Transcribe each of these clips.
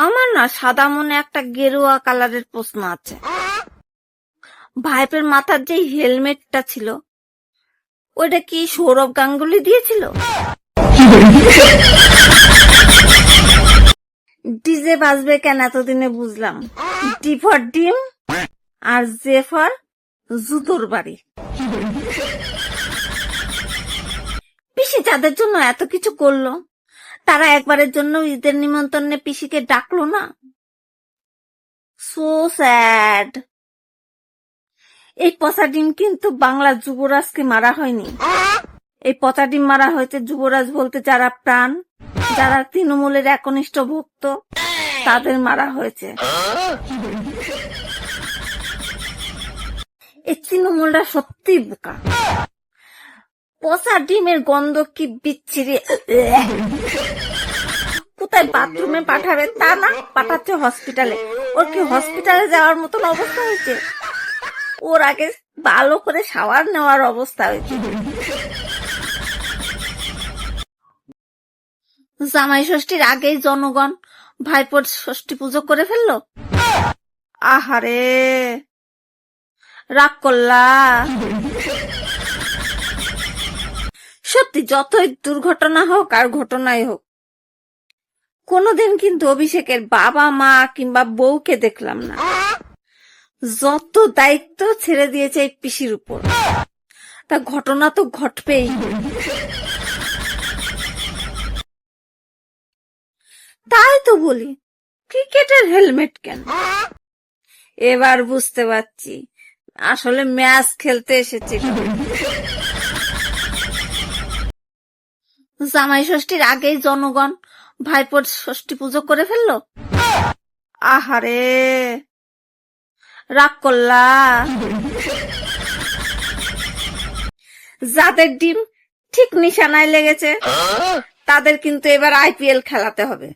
আমার না সাদা মনে একটা গেরুয়া কালারের প্রশ্ন আছে। ভাইপের মাথার যে হেলমেটটা ছিল ওইটা কি সৌরভ গাঙ্গুলি দিয়েছিল? ডিজে বাজবে কেন এতদিনে বুঝলাম। ডি ফর ডিম আর জে ফর জুতোর বাড়ি। পিসি যাদের জন্য এত কিছু করলো তারা একবারের জন্য ঈদের নিমন্ত্রণে পিসিকে ডাকলো না। So sad. এই পচা ডিম কিন্তু বাংলার যুবরাজকে মারা হয়নি, এই পচা ডিম মারা হয়েছে যুবরাজ বলতে যারা প্রাণ, যারা তৃণমূলের একনিষ্ঠ ভক্ত তাদের মারা হয়েছে। এই তৃণমূলরা সত্যি বোকা। পচা ডিমের গন্ধ কি বিচ্ছিরি। কোথায় বাথরুমে পাঠাবে তা না, পাঠাচ্ছে হসপিটালে। ওর কি হসপিটালে যাওয়ার মতন অবস্থা হয়েছে? ওর আগে ভালো করে শাওয়ার নেওয়ার অবস্থা হয়েছে। জামাই ষষ্ঠীর আগেই জনগণ ভাইপোর ষষ্ঠী পুজো করে ফেললো। আহারে রাগ করলা। সত্যি যতই দুর্ঘটনা হোক আর ঘটনাই হোক, কোনোদিন কিন্তু অভিষেকের বাবা মা কিংবা বউকে দেখলাম না। যত দায়িত্ব ছেড়ে দিয়েছে এই পিসির উপর, তা ঘটনা তো ঘটবেই। তাই তো বলি ক্রিকেটের হেলমেট কেন? এবার বুঝতে পারছি আসলে ম্যাচ খেলতে এসেছিল। জামাই ষষ্ঠীর আগেই জনগণ ভাইপোর ষষ্ঠী পুজো করে ফেললো। আহারে রাগ করলা। যাদের ডিম ঠিক নিশানায় লেগেছে তাদের কিন্তু এবার আইপিএল খেলাতে হবে,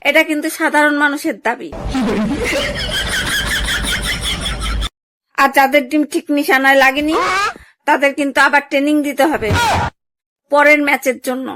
এটা কিন্তু সাধারণ মানুষের দাবি। আর যাদের ডিম ঠিক নিশানায় লাগেনি তাদের কিন্তু আবার ট্রেনিং দিতে হবে পরের ম্যাচের জন্য।